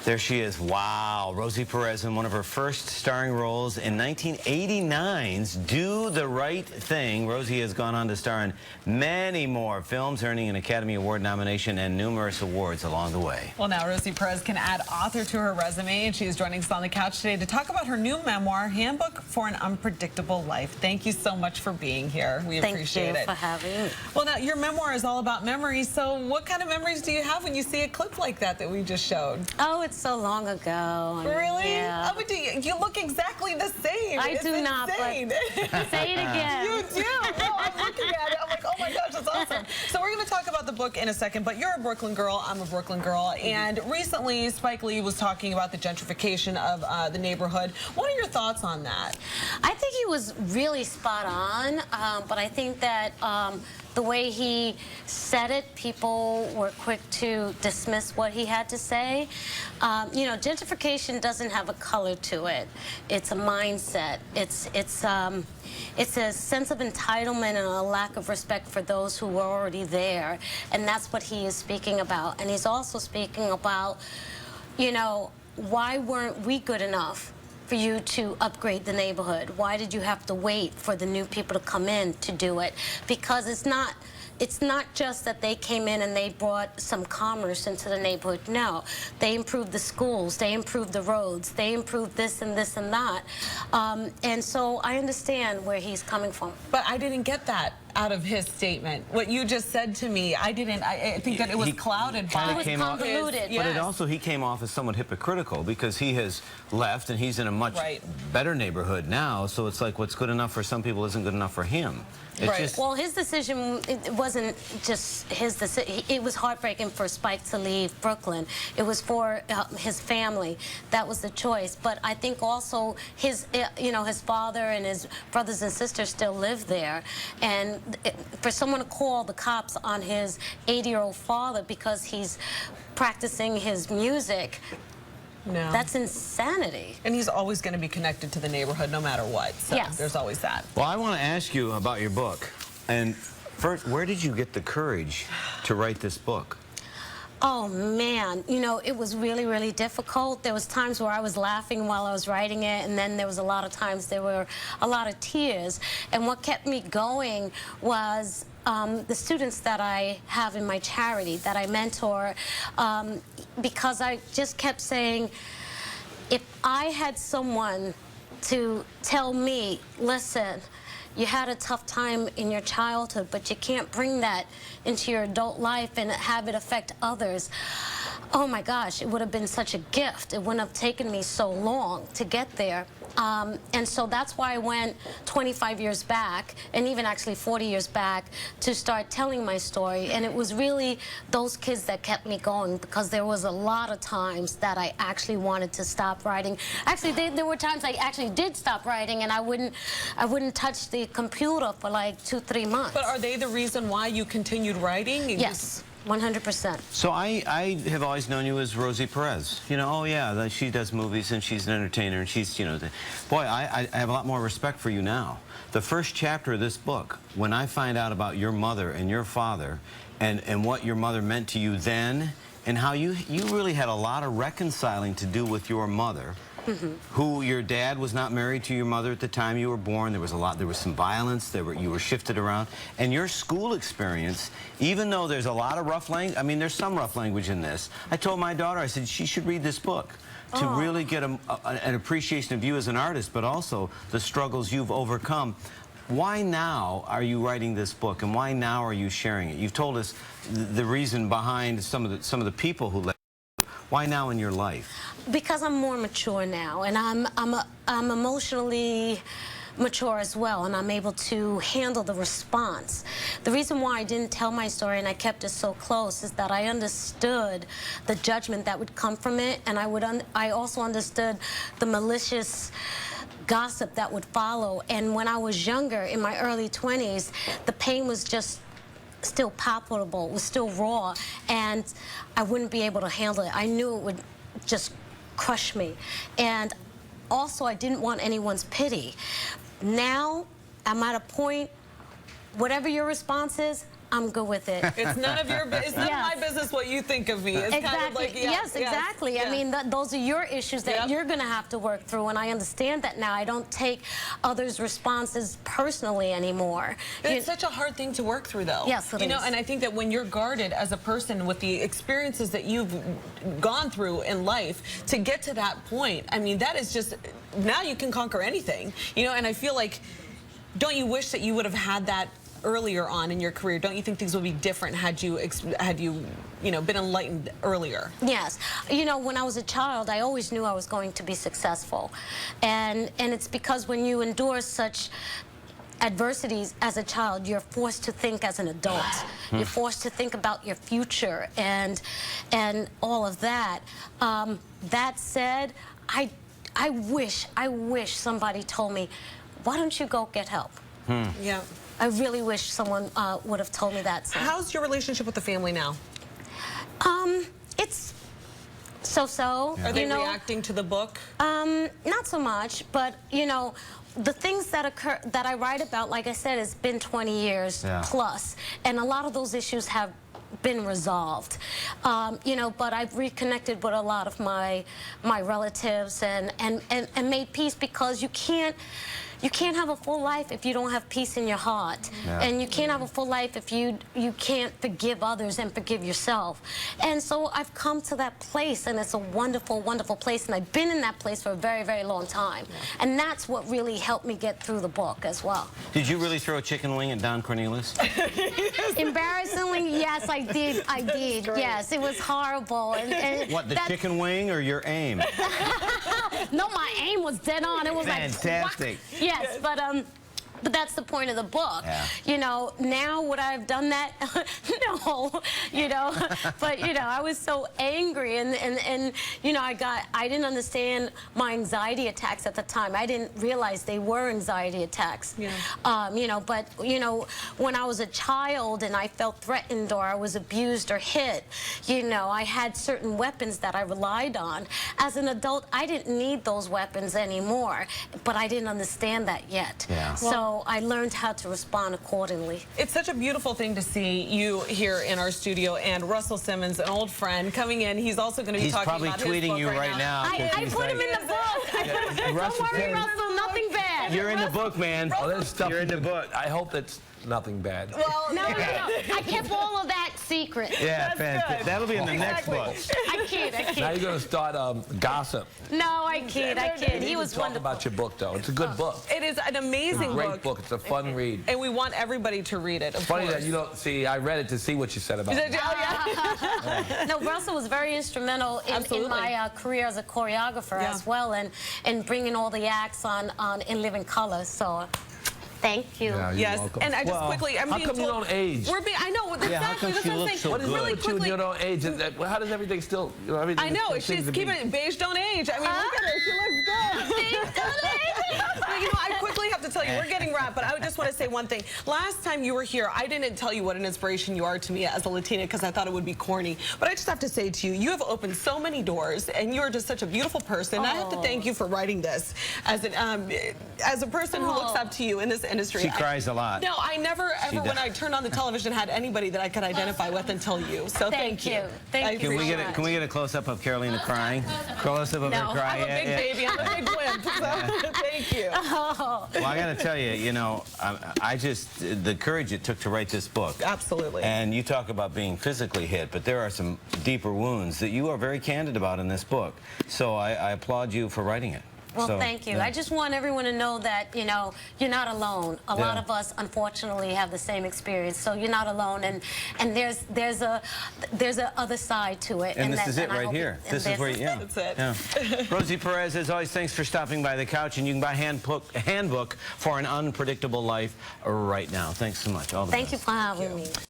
There she is. Wow. Rosie Perez in one of her first starring roles in 1989's Do the Right Thing. Rosie has gone on to star in many more films, earning an Academy Award nomination and numerous awards along the way. Well, now Rosie Perez can add author to her resume, and she is joining us on the couch today to talk about her new memoir, Handbook for an Unpredictable Life. Thank you so much for being here. We appreciate it. Thank you for having me. Well, now your memoir is all about memories. So what kind of memories do you have when you see a clip like that we just showed? Oh, it's so long ago. Really? Yeah. Oh, but you look exactly the same. I do not, but say it again. You do. No, I'm looking at it. I'm like, oh my gosh, that's awesome. So we're going to talk about the book in a second, but you're a Brooklyn girl. I'm a Brooklyn girl. And recently, Spike Lee was talking about the gentrification of the neighborhood. What are your thoughts on that? I think he was really spot on, but I think that the way he said it, people were quick to dismiss what he had to say. You know, gentrification doesn't have a color to it. It's a mindset. It's a sense of entitlement and a lack of respect for those who were already there. And that's what he is speaking about. And he's also speaking about, you know, why weren't we good enough for you to upgrade the neighborhood? Why did you have to wait for the new people to come in to do it? Because it's not just that they came in and they brought some commerce into the neighborhood. No, they improved the schools, they improved the roads, they improved this and this and that. And so I understand where he's coming from. But I didn't get that out of his statement. What you just said to me, I didn't. I think that it was clouded by. It was convoluted. But it also, he came off as somewhat hypocritical because he has left and he's in a much better neighborhood now. So it's like what's good enough for some people isn't good enough for him. It's just, well, his decision, it wasn't just his decision. It was heartbreaking for Spike to leave Brooklyn. It was for his family. That was the choice. But I think also his, you know, his father and his brothers and sisters still live there. And for someone to call the cops on his 80-year-old father because he's practicing his music, no. That's insanity. And he's always going to be connected to the neighborhood no matter what. So yes. There's always that. Well, I want to ask you about your book. And first, where did you get the courage to write this book? Oh, man. You know, it was really, really difficult. There was times where I was laughing while I was writing it, and then there was a lot of times there were a lot of tears. And what kept me going was the students that I have in my charity, that I mentor, because I just kept saying, if I had someone to tell me, listen, you had a tough time in your childhood, but you can't bring that into your adult life and have it affect others. Oh my gosh, it would have been such a gift. It wouldn't have taken me so long to get there. And so that's why I went 25 years back, and even actually 40 years back, to start telling my story. And it was really those kids that kept me going, because there was a lot of times that I actually wanted to stop writing. Actually, there were times I actually did stop writing, and I wouldn't touch the computer for like 2-3 months. But are they the reason why you continued writing? Yes. 100%. So I have always known you as Rosie Perez. You know, oh yeah, she does movies and she's an entertainer and she's, you know, boy, I have a lot more respect for you now. The first chapter of this book, when I find out about your mother and your father and what your mother meant to you then and how you really had a lot of reconciling to do with your mother. Who your dad was not married to your mother at the time you were born. There was some violence. You were shifted around. And your school experience, even though there's a lot of rough language, I mean, there's some rough language in this. I told my daughter, I said, she should read this book to really get an appreciation of you as an artist, but also the struggles you've overcome. Why now are you writing this book, and why now are you sharing it? You've told us the reason behind some of the people who left. Why now in your life? Because I'm more mature now, and I'm emotionally mature as well, and I'm able to handle the response. The reason why I didn't tell my story and I kept it so close is that I understood the judgment that would come from it, and I also understood the malicious gossip that would follow. And when I was younger, in my early 20s, the pain was just still palpable, it was still raw, and I wouldn't be able to handle it. I knew it would just crush me. And also, I didn't want anyone's pity. Now, I'm at a point, whatever your response is, I'm good with it. It's none of your it's none Yes. of my business what you think of me. It's Exactly. kind of like, yes, exactly. Yeah. I mean, those are your issues that Yep. you're going to have to work through, and I understand that now. I don't take others' responses personally anymore. It's such a hard thing to work through, though. Yes, it You know, is. and I think that when you're guarded as a person with the experiences that you've gone through in life to get to that point, I mean, that is just, now you can conquer anything. You know, and I feel like, don't you wish that you would have had that earlier on in your career? Don't you think things would be different had you been enlightened earlier? Yes. You know, when I was a child, I always knew I was going to be successful. And it's because when you endure such adversities as a child, you're forced to think as an adult. You're forced to think about your future and all of that. That said, I wish somebody told me, why don't you go get help? Yeah. I really wish someone would have told me that. How's your relationship with the family now? It's so-so. Are they you know, reacting to the book? not so much, but you know, the things that occur that I write about, like I said, it's been 20 years plus, and a lot of those issues have been resolved. You know, but I've reconnected with a lot of my relatives and made peace, because you can't have a full life if you don't have peace in your heart. And you can't have a full life if you can't forgive others and forgive yourself. And so I've come to that place, and it's a wonderful, wonderful place, and I've been in that place for a very, very long time. And that's what really helped me get through the book as well. Did you really throw a chicken wing at Don Cornelius? Embarrassingly, yes, I did. I did. Yes, it was horrible. And What, the chicken wing or your aim? No, my aim was dead on. It was Fantastic. like, yes, but that's the point of the book. Yeah. You know, now would I have done that? No, you know, but you know, I was so angry, and you know, I didn't understand my anxiety attacks at the time. I didn't realize they were anxiety attacks. Yeah. You know, but you know, when I was a child and I felt threatened or I was abused or hit, you know, I had certain weapons that I relied on. As an adult, I didn't need those weapons anymore, but I didn't understand that yet. Yeah. So I learned how to respond accordingly. It's such a beautiful thing to see you here in our studio, and Russell Simmons, an old friend, coming in. He's also going to be talking about his book. He's probably tweeting you right now. I put him in the book. Don't worry, Russell, nothing bad. You're in the book, man. Oh, there's stuff You're in the book. I hope that's nothing bad. Well, No. I kept all of that secret. Yeah, That's fantastic. good. That'll be in the next book. I kid. Now you're going to start gossip. No, I kid. You need He to was talk wonderful. about your book, though. It's a good book. It is an amazing Great book. It's a fun read. and we want everybody to read it. Of Funny course. that you don't see. I read it to see what you said about Did it. you? Oh, yeah. No, Russell was very instrumental in my career as a choreographer as well, and bringing all the acts on In Living Color. So, thank you. Yeah, you're Yes, welcome. and I just Well, quickly, I'm how being come you told, don't age? We're being, I know, exactly. how come That's she what I'm looks saying. so What is good? wrong Really with you and quickly. you don't age? How does everything still, you know, everything I know, seems she's to be- keeping it beige, don't age. I mean, look at her, she looks good. But, you know, I quickly have to tell you, we're getting wrapped, but I just want to say one thing. Last time you were here, I didn't tell you what an inspiration you are to me as a Latina, because I thought it would be corny. But I just have to say to you, you have opened so many doors, and you are just such a beautiful person. I have to thank you for writing this as a person who looks up to you in this industry. She cries a lot. No, I never ever, does. when I turned on the television, had anybody that I could identify with until you. So thank you. Thank you. Can we get a close-up of Carolina crying? Close-up of her No. crying. I'm a big baby. I'm a big wimp. So thank you. Oh. Well, I got to tell you, you know, the courage it took to write this book. Absolutely. And you talk about being physically hit, but there are some deeper wounds that you are very candid about in this book. So I applaud you for writing it. Well, So, thank you. yeah. I just want everyone to know that, you know, you're not alone. A lot of us, unfortunately, have the same experience. So you're not alone, and there's a other side to it. And this that- is it and I right hope here. and This is where you, yeah. That's it. Yeah. Rosie Perez, as always, thanks for stopping by the couch, and you can buy Handbook for an Unpredictable Life right now. Thanks so much. All the Thank best. you for having me.